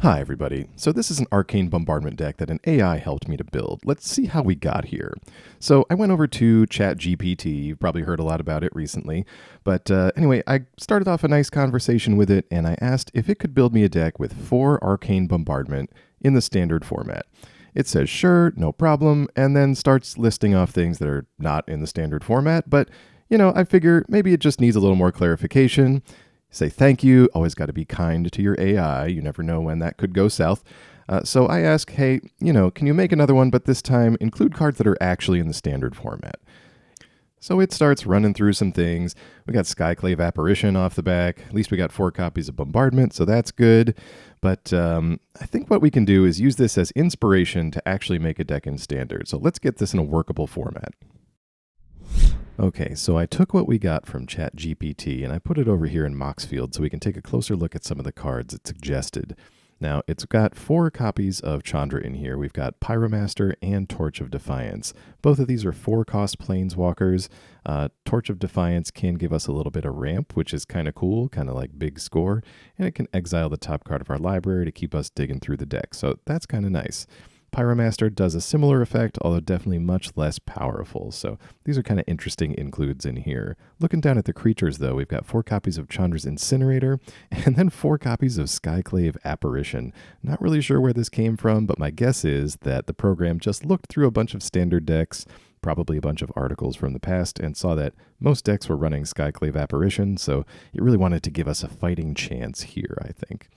Hi everybody. So this is an Arcane Bombardment deck that an AI helped me to build. Let's see how we got here. So I went over to ChatGPT. You've probably heard a lot about it recently. But anyway, I started off a nice conversation with it and I asked if it could build me a deck with 4 Arcane Bombardment in the standard format. It says sure, no problem, and then starts listing off things that are not in the standard format. But, I figure maybe it just needs a little more clarification. Say thank you. Always got to be kind to your AI. You never know when that could go south. So I ask, hey, can you make another one, but this time include cards that are actually in the standard format? So it starts running through some things. We got Skyclave Apparition off the back. At least we got 4 copies of Bombardment, so that's good. But I think what we can do is use this as inspiration to actually make a deck in standard. So let's get this in a workable format. Okay, so I took what we got from ChatGPT and I put it over here in Moxfield so we can take a closer look at some of the cards it suggested. Now, it's got 4 copies of Chandra in here. We've got Pyromaster and Torch of Defiance. Both of these are 4-cost planeswalkers. Torch of Defiance can give us a little bit of ramp, which is kind of cool, kind of like big score, and it can exile the top card of our library to keep us digging through the deck, so that's kind of nice. Pyromaster does a similar effect, although definitely much less powerful, so these are kind of interesting includes in here. Looking down at the creatures, though, we've got 4 copies of Chandra's Incinerator, and then 4 copies of Skyclave Apparition. Not really sure where this came from, but my guess is that the program just looked through a bunch of standard decks, probably a bunch of articles from the past, and saw that most decks were running Skyclave Apparition, so it really wanted to give us a fighting chance here, I think.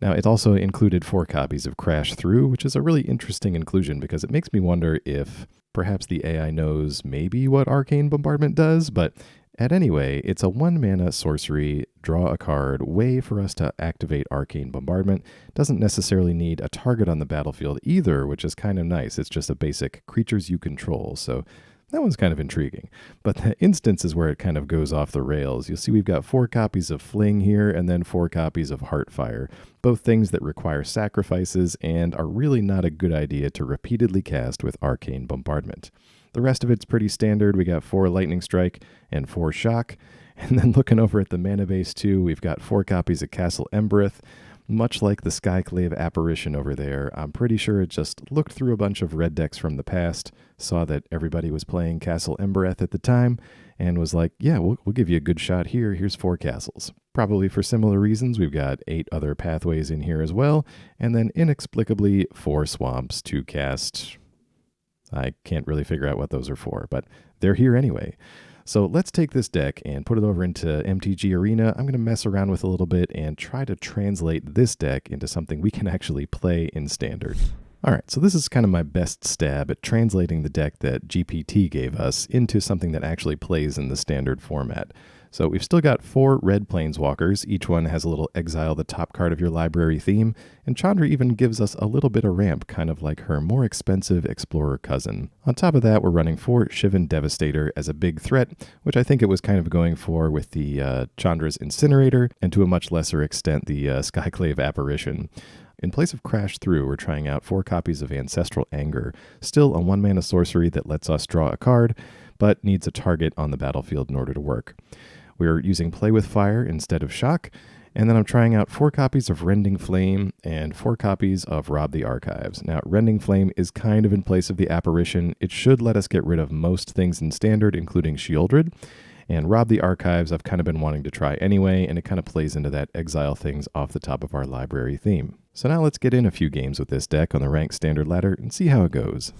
Now, it also included 4 copies of Crash Through, which is a really interesting inclusion because it makes me wonder if perhaps the AI knows maybe what Arcane Bombardment does, but anyway, it's a 1-mana sorcery, draw a card, way for us to activate Arcane Bombardment. Doesn't necessarily need a target on the battlefield either, which is kind of nice. It's just a basic creatures you control, so that one's kind of intriguing. But the instance is where it kind of goes off the rails. You'll see we've got 4 copies of Fling here and then 4 copies of Heartfire, both things that require sacrifices and are really not a good idea to repeatedly cast with Arcane Bombardment. The rest of it's pretty standard. We got 4 Lightning Strike and 4 Shock. And then looking over at the mana base too, we've got 4 copies of Castle Embereth. Much like the Skyclave Apparition over there, I'm pretty sure it just looked through a bunch of red decks from the past, saw that everybody was playing Castle Embereth at the time, and was like, yeah, we'll give you a good shot here. Here's 4 castles. Probably for similar reasons, we've got 8 other pathways in here as well, and then inexplicably 4 swamps to cast. I can't really figure out what those are for, but they're here anyway. So let's take this deck and put it over into MTG Arena. I'm going to mess around with a little bit and try to translate this deck into something we can actually play in standard. All right, so this is kind of my best stab at translating the deck that GPT gave us into something that actually plays in the standard format. So we've still got 4 red planeswalkers. Each one has a little exile the top card of your library theme, and Chandra even gives us a little bit of ramp, kind of like her more expensive explorer cousin. On top of that, we're running 4 Shivan Devastator as a big threat, which I think it was kind of going for with the Chandra's Incinerator, and to a much lesser extent, the Skyclave Apparition. In place of Crash Through, we're trying out 4 copies of Ancestral Anger, still a 1-mana sorcery that lets us draw a card, but needs a target on the battlefield in order to work. We're using Play with Fire instead of Shock, and then I'm trying out 4 copies of Rending Flame and 4 copies of Rob the Archives. Now, Rending Flame is kind of in place of the Apparition. It should let us get rid of most things in Standard, including Shieldred, and Rob the Archives I've kind of been wanting to try anyway, and it kind of plays into that exile things off the top of our library theme. So now let's get in a few games with this deck on the ranked standard ladder and see how it goes.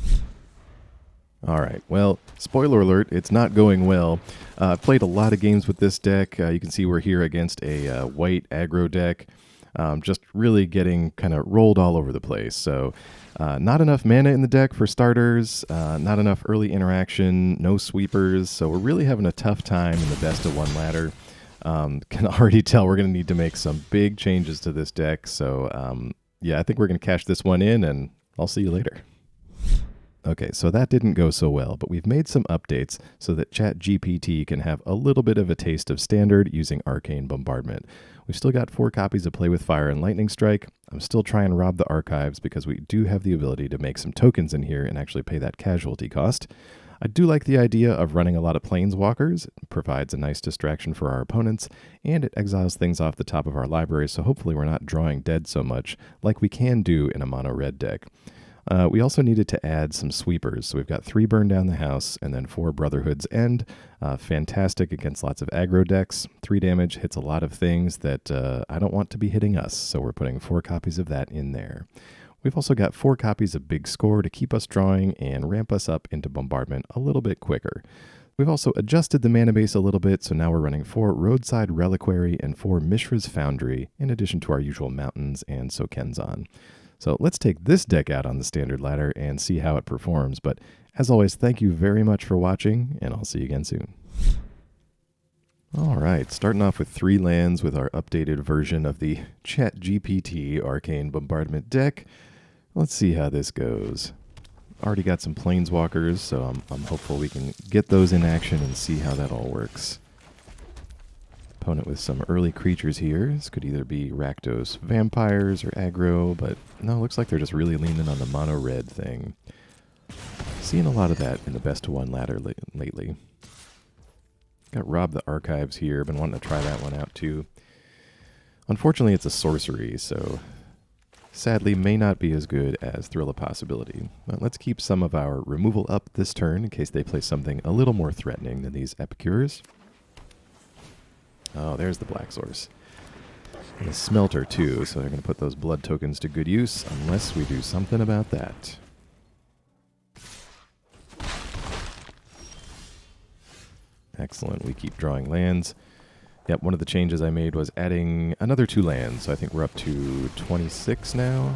Alright, well, spoiler alert, it's not going well. I've played a lot of games with this deck. You can see we're here against a white aggro deck. Just really getting kind of rolled all over the place. So not enough mana in the deck for starters, not enough early interaction, no sweepers. So we're really having a tough time in the best of 1 ladder. Can already tell we're going to need to make some big changes to this deck. So yeah, I think we're going to cash this one in, and I'll see you later. Okay, so that didn't go so well, but we've made some updates so that ChatGPT can have a little bit of a taste of standard using Arcane Bombardment. We've still got 4 copies of Play with Fire and Lightning Strike. I'm still trying to rob the archives because we do have the ability to make some tokens in here and actually pay that casualty cost. I do like the idea of running a lot of planeswalkers. It provides a nice distraction for our opponents, and it exiles things off the top of our library, so hopefully we're not drawing dead so much like we can do in a mono-red deck. We also needed to add some sweepers, so we've got 3 Burn Down the House and then 4 Brotherhood's End. Fantastic against lots of aggro decks. 3 damage hits a lot of things that I don't want to be hitting us, so we're putting 4 copies of that in there. We've also got 4 copies of Big Score to keep us drawing and ramp us up into Bombardment a little bit quicker. We've also adjusted the mana base a little bit, so now we're running 4 Roadside Reliquary and 4 Mishra's Foundry, in addition to our usual Mountains and Sokenzan. So let's take this deck out on the standard ladder and see how it performs. But as always, thank you very much for watching, and I'll see you again soon. All right, starting off with 3 lands with our updated version of the ChatGPT Arcane Bombardment deck. Let's see how this goes. Already got some planeswalkers, so I'm hopeful we can get those in action and see how that all works. Opponent with some early creatures here. This could either be Rakdos vampires or aggro, but no, looks like they're just really leaning on the mono-red thing. Seeing a lot of that in the best of 1 ladder lately. Got Rob the Archives here. Been wanting to try that one out too. Unfortunately, it's a sorcery, so sadly may not be as good as Thrill of Possibility. But let's keep some of our removal up this turn in case they play something a little more threatening than these Epicures. Oh, there's the Black Source. And the Smelter, too, so they're going to put those blood tokens to good use, unless we do something about that. Excellent. We keep drawing lands. Yep, one of the changes I made was adding another 2 lands, so I think we're up to 26 now.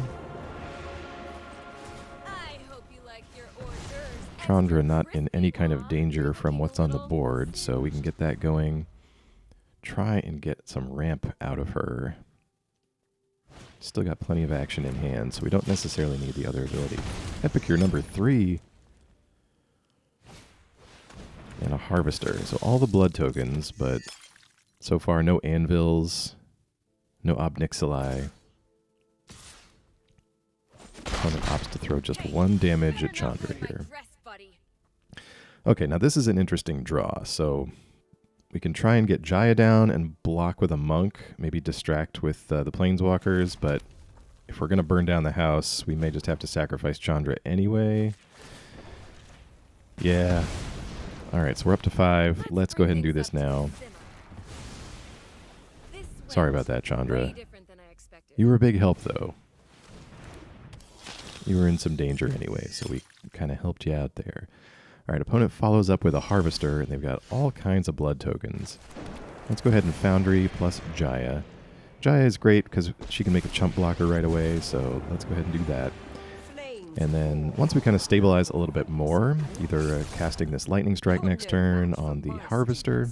I hope you like your hors d'oeuvres. Chandra not in any kind of danger from what's on the board, so we can get that going. Try and get some ramp out of her. Still got plenty of action in hand, so we don't necessarily need the other ability. Epicure number 3. And a Harvester. So all the blood tokens, but so far no Anvils, no Obnixili. Opponent opts to throw just 1 damage at Chandra here. Okay, now this is an interesting draw, so we can try and get Jaya down and block with a Monk, maybe distract with the Planeswalkers, but if we're going to burn down the house, we may just have to sacrifice Chandra anyway. Yeah. Alright, so we're up to 5. Let's go ahead and do this now. Sorry about that, Chandra. You were a big help, though. You were in some danger anyway, so we kind of helped you out there. Alright, opponent follows up with a Harvester, and they've got all kinds of blood tokens. Let's go ahead and Foundry plus Jaya. Jaya is great because she can make a chump blocker right away, so let's go ahead and do that. And then once we kind of stabilize a little bit more, either casting this Lightning Strike next turn on the Harvester,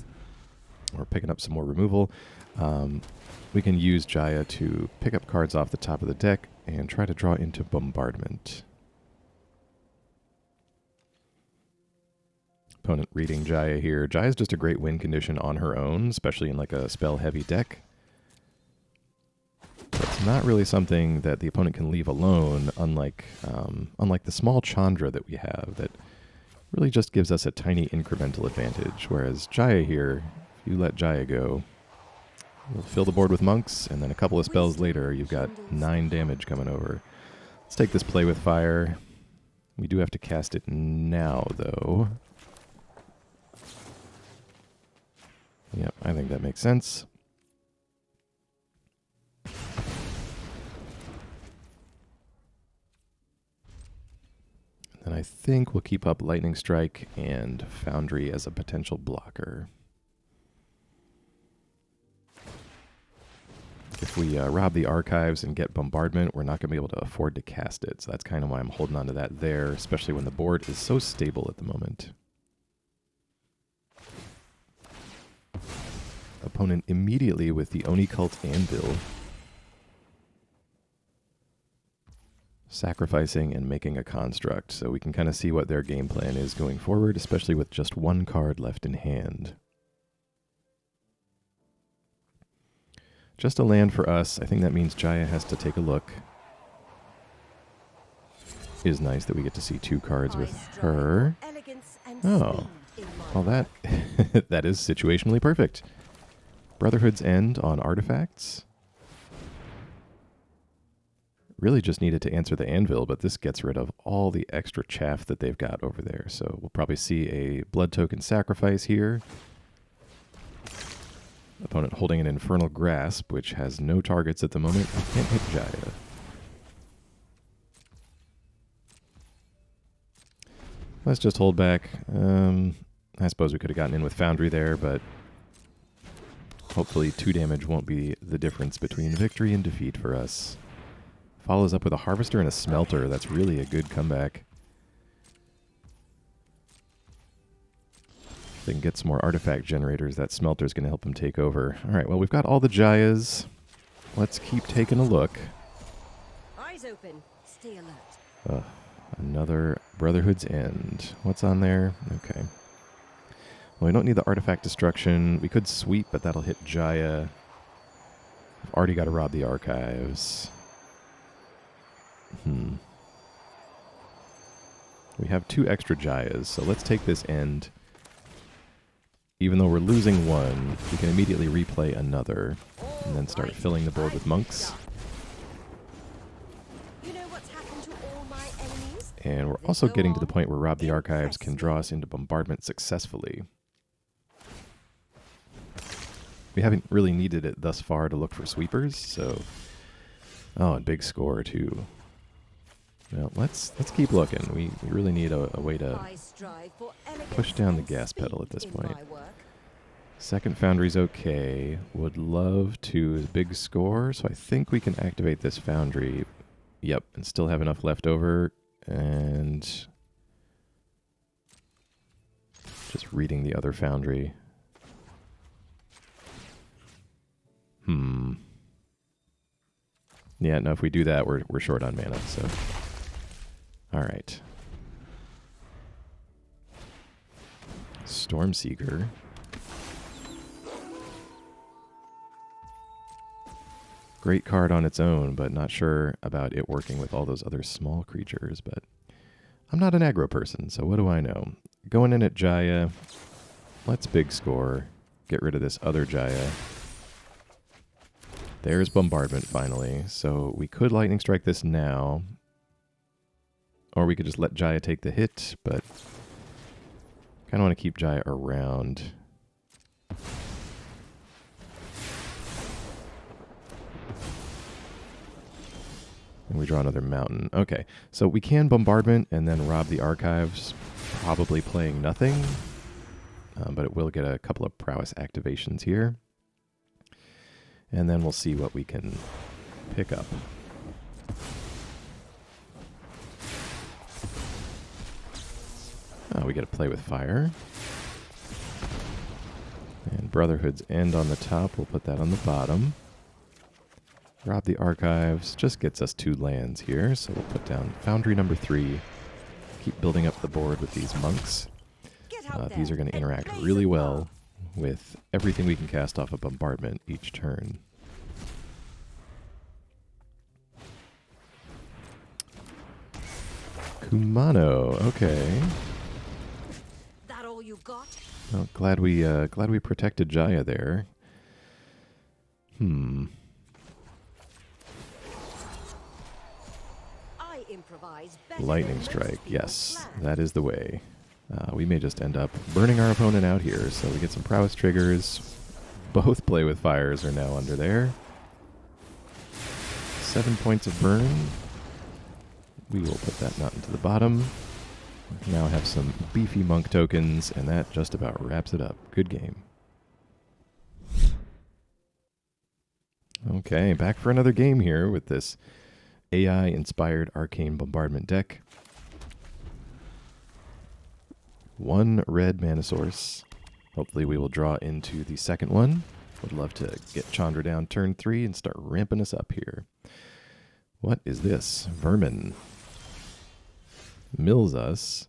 or picking up some more removal, we can use Jaya to pick up cards off the top of the deck and try to draw into Bombardment. Opponent reading Jaya here. Jaya's just a great win condition on her own, especially in like a spell-heavy deck. But it's not really something that the opponent can leave alone, unlike the small Chandra that we have, that really just gives us a tiny incremental advantage. Whereas Jaya here, if you let Jaya go, you'll fill the board with monks, and then a couple of spells later, you've got 9 damage coming over. Let's take this Play with Fire. We do have to cast it now, though. Yep, I think that makes sense. And I think we'll keep up Lightning Strike and Foundry as a potential blocker. If we rob the Archives and get Bombardment, we're not going to be able to afford to cast it. So that's kind of why I'm holding on to that there, especially when the board is so stable at the moment. Opponent immediately with the Oni Cult Anvil. Sacrificing and making a construct, so we can kind of see what their game plan is going forward, especially with just 1 card left in hand. Just a land for us. I think that means Jaya has to take a look. It is nice that we get to see 2 cards with her. Oh, well that that is situationally perfect. Brotherhood's End on artifacts. Really just needed to answer the anvil, but this gets rid of all the extra chaff that they've got over there. So we'll probably see a blood token sacrifice here. Opponent holding an Infernal Grasp, which has no targets at the moment. I can't hit Jaya. Let's just hold back. I suppose we could have gotten in with Foundry there, but hopefully 2 damage won't be the difference between victory and defeat for us. Follows up with a Harvester and a Smelter. That's really a good comeback. If they can get some more artifact generators, that Smelter's going to help them take over. All right, well, we've got all the Jayas. Let's keep taking a look. Eyes open. Stay alert. Another Brotherhood's End. What's on there? Okay. Well, we don't need the artifact destruction. We could sweep, but that'll hit Jaya. We've already got to rob the archives. We have 2 extra Jayas, so let's take this end. Even though we're losing one, we can immediately replay another and then start filling the board with monks. You know what's happened to all my enemies? And we're also getting to the point where Rob the Archives can draw us into bombardment successfully. We haven't really needed it thus far to look for sweepers, so... Oh, and big score, too. Well, let's keep looking. We really need a way to push down the gas pedal at this point. Second Foundry's okay. Would love to big score, so I think we can activate this Foundry. Yep, and still have enough left over. And just reading the other Foundry. Yeah, no, if we do that, we're short on mana, so... All right. Stormseeker. Great card on its own, but not sure about it working with all those other small creatures, but I'm not an aggro person, so what do I know? Going in at Jaya, let's big score, get rid of this other Jaya. There's Bombardment finally, so we could Lightning Strike this now, or we could just let Jaya take the hit, but kind of want to keep Jaya around. And we draw another mountain. Okay, so we can Bombardment and then rob the archives, probably playing nothing, but it will get a couple of prowess activations here. And then we'll see what we can pick up. Oh, we get to play with fire. And Brotherhood's End on the top. We'll put that on the bottom. Rob the archives. Just gets us 2 lands here. So we'll put down Foundry number 3. Keep building up the board with these monks. These are going to interact really well with everything we can cast off a bombardment each turn. Kumano, okay. That all you got? Well, glad we protected Jaya there. I improvise better Lightning than most Strike, people yes, plan. that is the way. We may just end up burning our opponent out here, so we get some prowess triggers. Both play with fires are now under there. 7 points of burn. We will put that not into the bottom. Now have some beefy monk tokens, and that just about wraps it up. Good game. Okay, back for another game here with this AI-inspired Arcane Bombardment deck. 1 red mana source. Hopefully we will draw into the second one. Would love to get Chandra down turn 3 and start ramping us up here. What is this? Vermin. Mills us.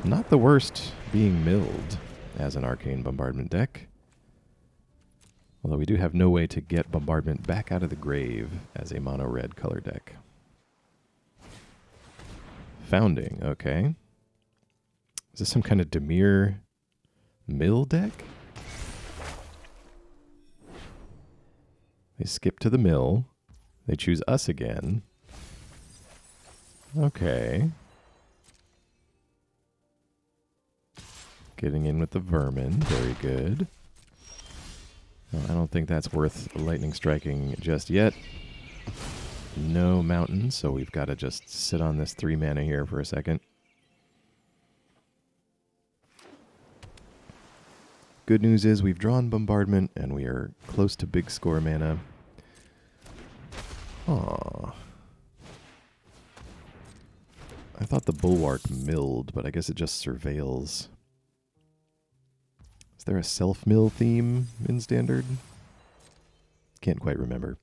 Not the worst being milled as an Arcane Bombardment deck. Although we do have no way to get Bombardment back out of the grave as a mono-red color deck. Founding, okay. Is this some kind of Dimir mill deck? They skip to the mill. They choose us again. Okay. Getting in with the vermin. Very good. Well, I don't think that's worth lightning striking just yet. No mountain, so we've got to just sit on this 3 mana here for a second. Good news is we've drawn Bombardment, and we are close to big score mana. Aww. I thought the Bulwark milled, but I guess it just surveils. Is there a self-mill theme in Standard? Can't quite remember.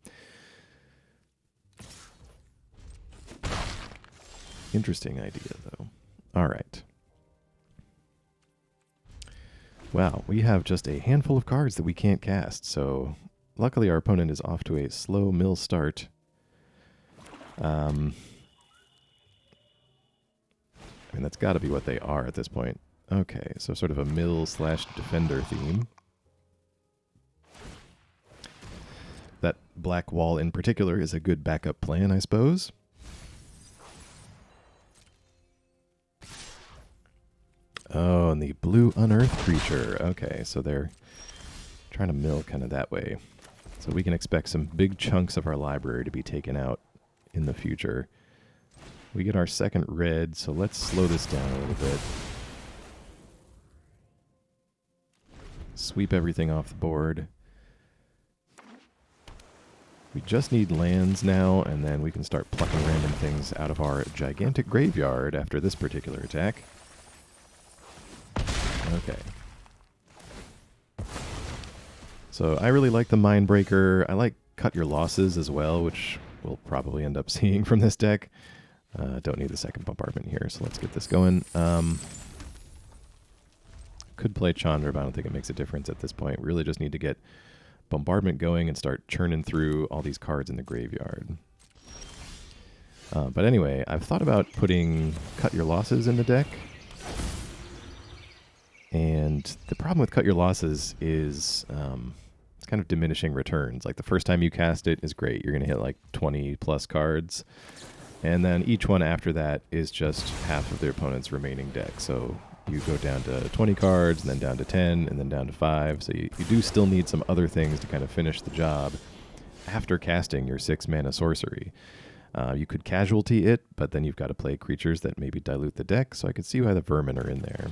Interesting idea, though. All right. Wow, we have just a handful of cards that we can't cast, so luckily our opponent is off to a slow mill start. I mean, that's got to be what they are at this point. Okay, so sort of a mill/defender theme. That black wall in particular is a good backup plan, I suppose. Oh, and the blue unearthed creature. Okay, so they're trying to mill kind of that way. So we can expect some big chunks of our library to be taken out in the future. We get our second red, so let's slow this down a little bit. Sweep everything off the board. We just need lands now, and then we can start plucking random things out of our gigantic graveyard after this particular attack. Okay. So I really like the Mindbreaker. I like Cut Your Losses as well, which we'll probably end up seeing from this deck. Don't need the second bombardment here, so let's get this going. Could play Chandra, but I don't think it makes a difference at this point. We really just need to get bombardment going and start churning through all these cards in the graveyard. But anyway, I've thought about putting Cut Your Losses in the deck. And the problem with Cut Your Losses is it's kind of diminishing returns. Like the first time you cast it is great. You're going to hit like 20 plus cards. And then each one after that is just half of their opponent's remaining deck. So you go down to 20 cards, and then down to 10, and then down to 5. So you do still need some other things to kind of finish the job after casting your 6 mana sorcery. You could casualty it, but then you've got to play creatures that maybe dilute the deck. So I could see why the vermin are in there.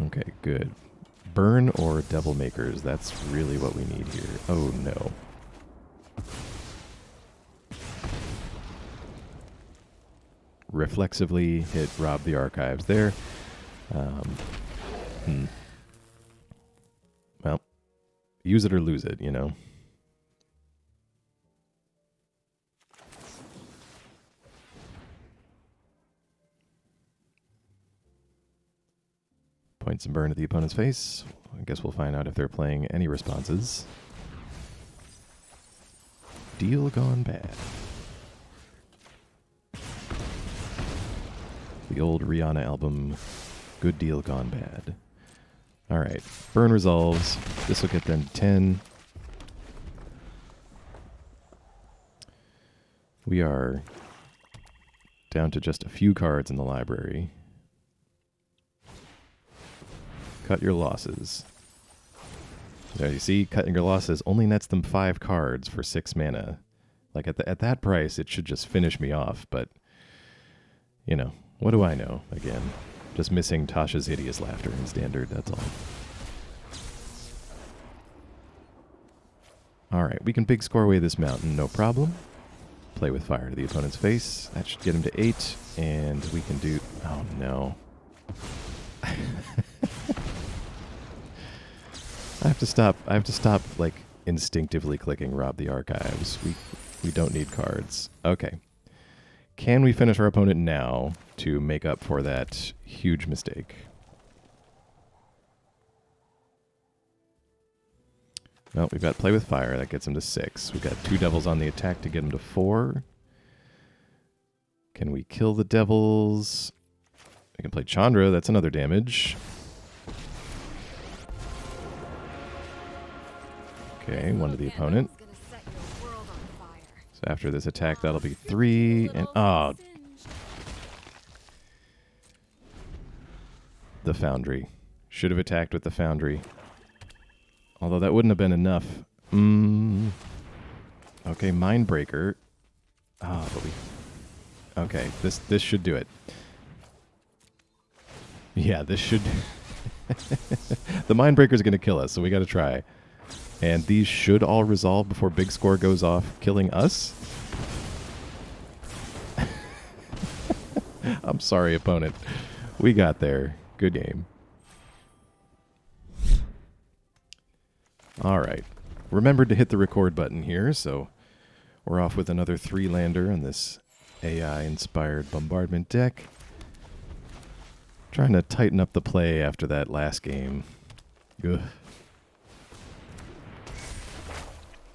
Okay, good. Burn or Devil Makers, that's really what we need here. Oh no. Reflexively hit Rob the Archives there. Well, use it or lose it, you know. Point some burn at the opponent's face. I guess we'll find out if they're playing any responses. Deal gone bad. The old Rihanna album, Good Deal Gone Bad. Alright, burn resolves. This will get them to 10. We are down to just a few cards in the library. Cut Your Losses. There you see, cutting your losses only nets them 5 cards for 6 mana. Like at that price, it should just finish me off, but you know, what do I know? Again, just missing Tasha's hideous laughter in Standard, that's all. Alright, we can big score away this mountain, no problem. Play with fire to the opponent's face. That should get him to 8, and we can do... Oh no. I have to stop like instinctively clicking Rob the Archives. We don't need cards. Okay. Can we finish our opponent now to make up for that huge mistake? Well, we've got Play with Fire. That gets him to 6. We've got 2 devils on the attack to get him to 4. Can we kill the devils? I can play Chandra. That's another damage. Okay, one to the opponent. So after this attack, that'll be 3. And the Foundry. Should have attacked with the Foundry. Although that wouldn't have been enough. Okay, Mindbreaker. Okay, this should do it. Yeah, this should... The Mindbreaker's going to kill us, so we got to try. And these should all resolve before Big Score goes off killing us. I'm sorry, opponent. We got there. Good game. All right. Remembered to hit the record button here, so we're off with another 3-lander on this AI-inspired bombardment deck. Trying to tighten up the play after that last game. Ugh.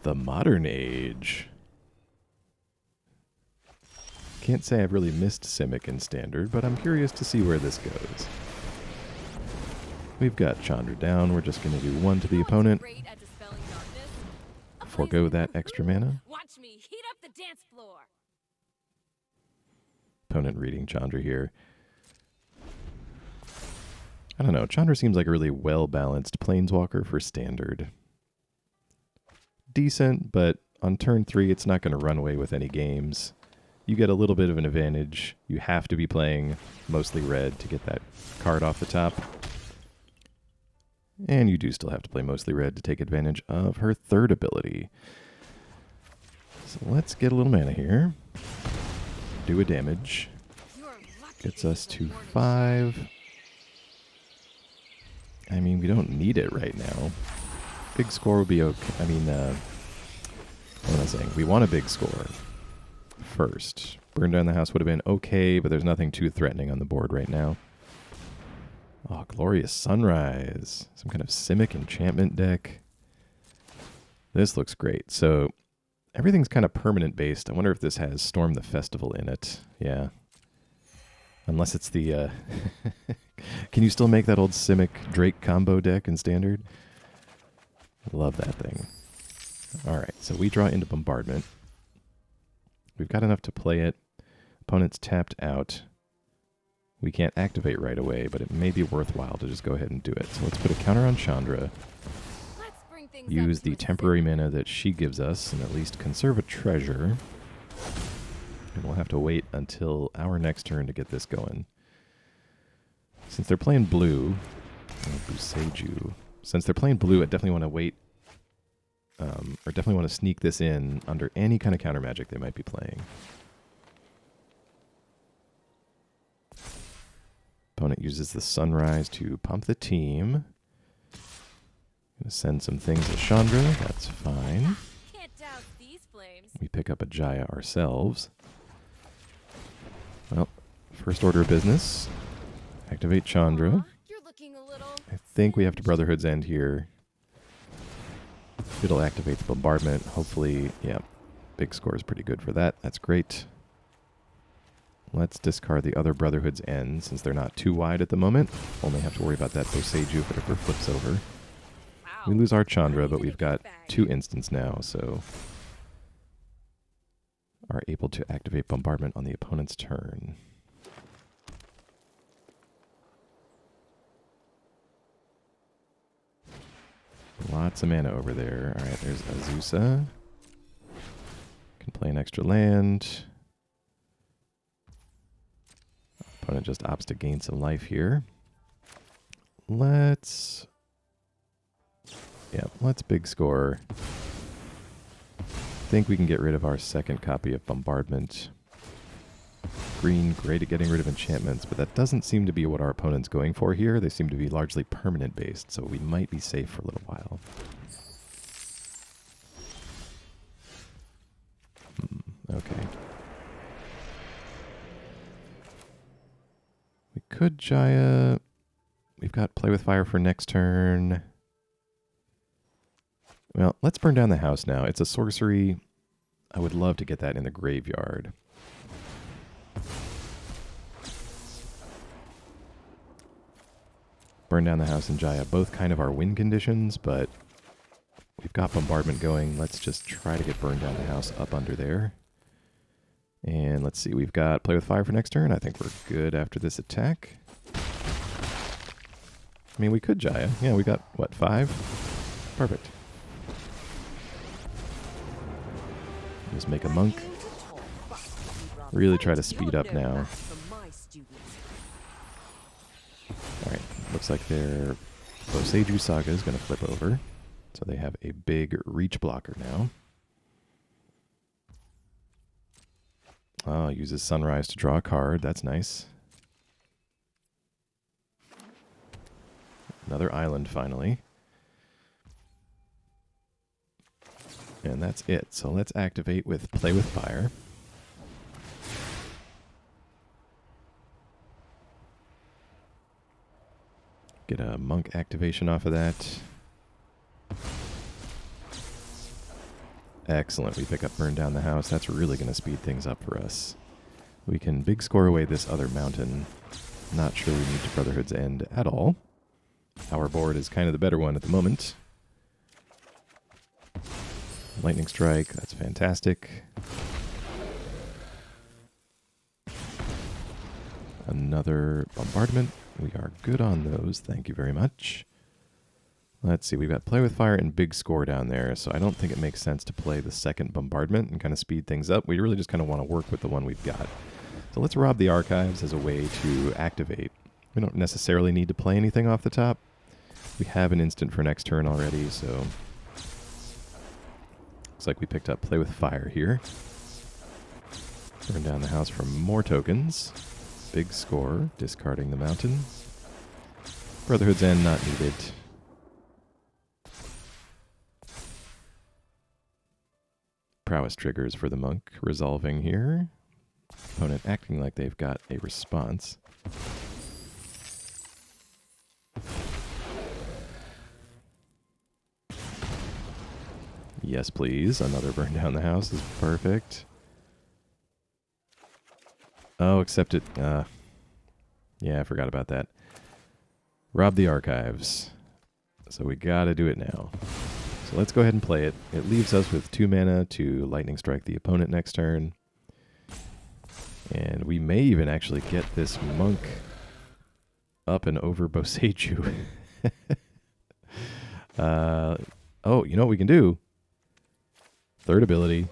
The Modern Age. Can't say I've really missed Simic in Standard, but I'm curious to see where this goes. We've got Chandra down. We're just going to do 1 to the opponent. Forgo that extra mana. Watch me heat up the dance floor. Opponent reading Chandra here. I don't know. Chandra seems like a really well-balanced planeswalker for Standard. Decent, but on turn 3, it's not going to run away with any games. You get a little bit of an advantage. You have to be playing mostly red to get that card off the top. And you do still have to play mostly red to take advantage of her third ability. So let's get a little mana here. Do a damage. Gets us to 5. I mean, we don't need it right now. Big score would be okay. I mean, what am I saying? We want a big score first. Burn down the house would have been okay, but there's nothing too threatening on the board right now. Oh, Glorious Sunrise. Some kind of Simic enchantment deck. This looks great. So everything's kind of permanent based. I wonder if this has Storm the Festival in it. Yeah. Unless it's the... Can you still make that old Simic Drake combo deck in Standard? Love that thing. Alright, so we draw into Bombardment. We've got enough to play it. Opponent's tapped out. We can't activate right away, but it may be worthwhile to just go ahead and do it. So let's put a counter on Chandra. Use the temporary mana that she gives us, and at least conserve a treasure. And we'll have to wait until our next turn to get this going. Since they're playing blue, Buseju. Since they're playing blue, I definitely want to wait, or definitely want to sneak this in under any kind of counter magic they might be playing. Opponent uses the Sunrise to pump the team. Gonna send some things to Chandra. That's fine. Can't douse these flames. We pick up a Jaya ourselves. Well, first order of business. Activate Chandra. You're looking a little... I think we have to Brotherhood's End here. It'll activate the bombardment. Hopefully, yeah, big score is pretty good for that. That's great. Let's discard the other Brotherhood's End since they're not too wide at the moment. Only have to worry about that Boseiju if it ever flips over. Wow. We lose our Chandra, but we've got 2 instants now, so are able to activate bombardment on the opponent's turn. Lots of mana over there. All right, there's Azusa. Can play an extra land. Opponent just opts to gain some life here. Let's big score. Think we can get rid of our second copy of Bombardment. Green, great at getting rid of enchantments, but that doesn't seem to be what our opponent's going for here. They seem to be largely permanent based, so we might be safe for a little while. Okay. We could Jaya. We've got Play with Fire for next turn. Well, let's burn down the house now. It's a sorcery. I would love to get that in the graveyard. Burn down the house and Jaya, both kind of our win conditions, but we've got bombardment going. Let's just try to get burn down the house up under there. And let's see, we've got play with fire for next turn. I think we're good after this attack. I mean, we could Jaya. Yeah, we got, what, 5? Perfect. Just make a monk. Really try to speed up now. Alright, looks like their Boseiju Saga is going to flip over. So they have a big reach blocker now. Oh, uses Sunrise to draw a card. That's nice. Another island, finally. And that's it. So let's activate with Play with Fire. Get a monk activation off of that. Excellent. We pick up Burn Down the House. That's really going to speed things up for us. We can big score away this other mountain. Not sure we need to Brotherhood's End at all. Our board is kind of the better one at the moment. Lightning Strike. That's fantastic. Another Bombardment. We are good on those. Thank you very much. Let's see, we've got Play with Fire and Big Score down there, so I don't think it makes sense to play the second Bombardment and kind of speed things up. We really just kind of want to work with the one we've got. So let's rob the Archives as a way to activate. We don't necessarily need to play anything off the top. We have an instant for next turn already, so... Looks like we picked up Play with Fire here. Burn down the house for more tokens. Big Score, discarding the mountain. Brotherhood's End not needed. Prowess triggers for the monk, resolving here. Opponent acting like they've got a response. Yes, please. Another Burn Down the House is perfect. Oh, except it... yeah, I forgot about that. Rob the Archives. So we gotta do it now. So let's go ahead and play it. It leaves us with 2 mana to Lightning Strike the opponent next turn. And we may even actually get this monk up and over Boseiju. Oh, you know what we can do? Third ability.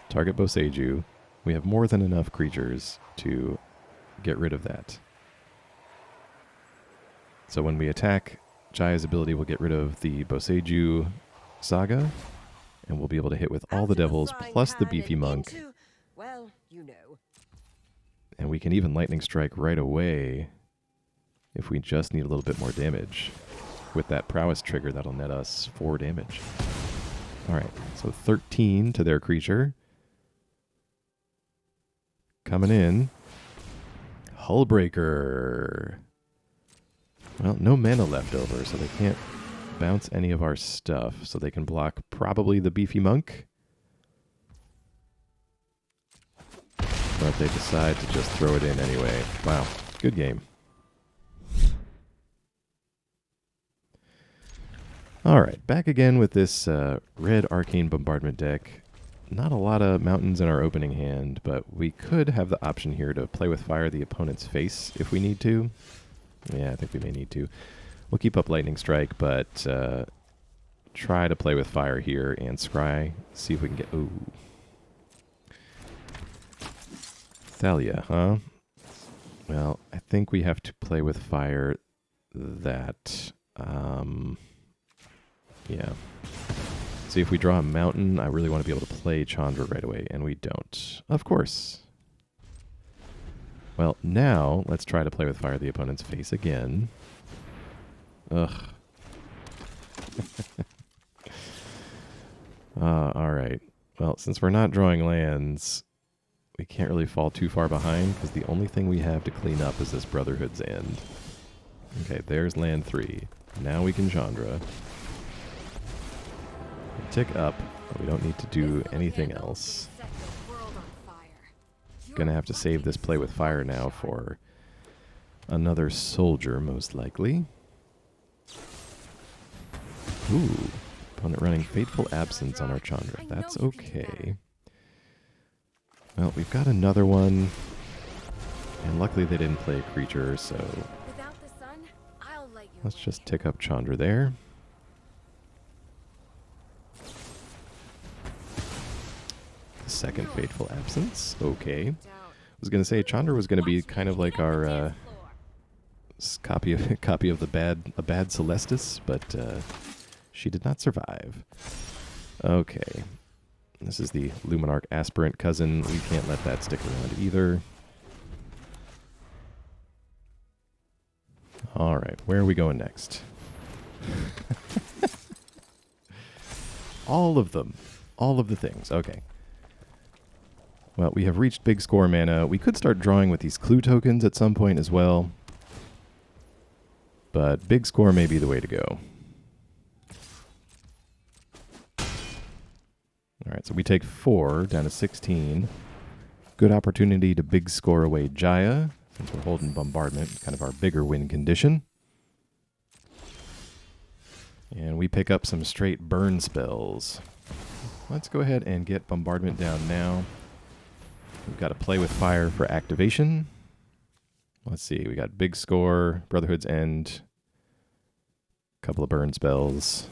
Target Boseiju. We have more than enough creatures to get rid of that. So when we attack, Jaya's ability will get rid of the Boseiju Saga, and we'll be able to hit with all the devils plus the beefy monk. Well, you know. And we can even Lightning Strike right away if we just need a little bit more damage. With that prowess trigger, that'll net us 4 damage. Alright, so 13 to their creature. Coming in. Hullbreaker. Well, no mana left over, so they can't bounce any of our stuff. So they can block probably the beefy monk. But they decide to just throw it in anyway. Wow, good game. Alright, back again with this red Arcane Bombardment deck. Not a lot of mountains in our opening hand, but we could have the option here to Play with Fire the opponent's face if we need to. Yeah, I think we may need to. We'll keep up Lightning Strike, but try to Play with Fire here and scry. See if we can get... Ooh. Thalia, huh? Well, I think we have to Play with Fire that... yeah. See, if we draw a mountain, I really want to be able to play Chandra right away, and we don't. Of course. Well, now, let's try to Play with Fire the opponent's face again. Ugh. Alright. Well, since we're not drawing lands, we can't really fall too far behind, because the only thing we have to clean up is this Brotherhood's End. Okay, there's land 3. Now we can Chandra. Tick up, but we don't need to do anything else. gonna have to save this play with fire now for another soldier, most likely. Ooh, opponent running Fateful Absence on our Chandra. That's okay. Well, we've got another one. And luckily they didn't play a creature, so Without the sun, I'll light your let's way. just tick up Chandra there. The second Fateful Absence. Okay. I was going to say Chandra was going to be kind of like our copy of the bad Celestis, but she did not survive. Okay. This is the Luminarch Aspirant cousin. We can't let that stick around either. All right, where are we going next? All of them. All of the things. Okay. Well, we have reached big score mana. We could start drawing with these clue tokens at some point as well. But big score may be the way to go. All right, so we take 4 down to 16. Good opportunity to big score away Jaya, since we're holding Bombardment, kind of our bigger win condition. And we pick up some straight burn spells. Let's go ahead and get Bombardment down now. We've got to play with fire for activation. Let's see, we got big score, Brotherhood's End, a couple of burn spells.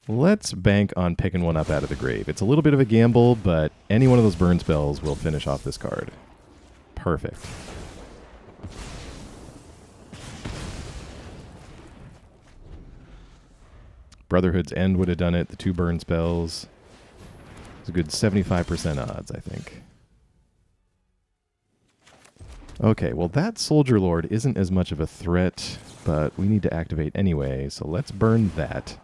Let's bank on picking one up out of the grave. It's a little bit of a gamble, but any one of those burn spells will finish off this card. Perfect. Brotherhood's End would have done it. The 2 burn spells. It's a good 75% odds, I think. Okay, well that Soldier Lord isn't as much of a threat, but we need to activate anyway, so let's burn that.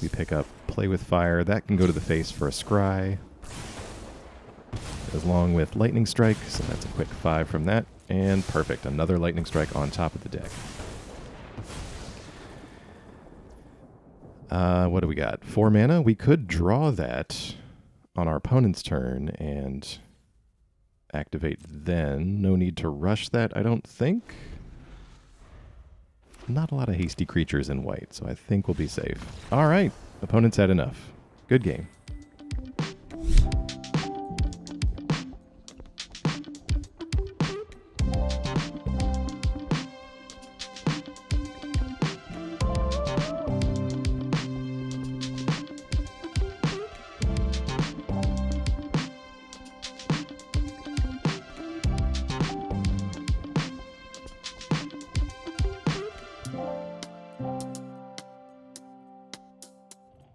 We pick up Play with Fire. That can go to the face for a scry. Along with Lightning Strike, so that's a quick 5 from that. And perfect, another Lightning Strike on top of the deck. What do we got? 4 mana? We could draw that on our opponent's turn and activate then. No need to rush that, I don't think. Not a lot of hasty creatures in white, so I think we'll be safe. All right, opponent's had enough. Good game.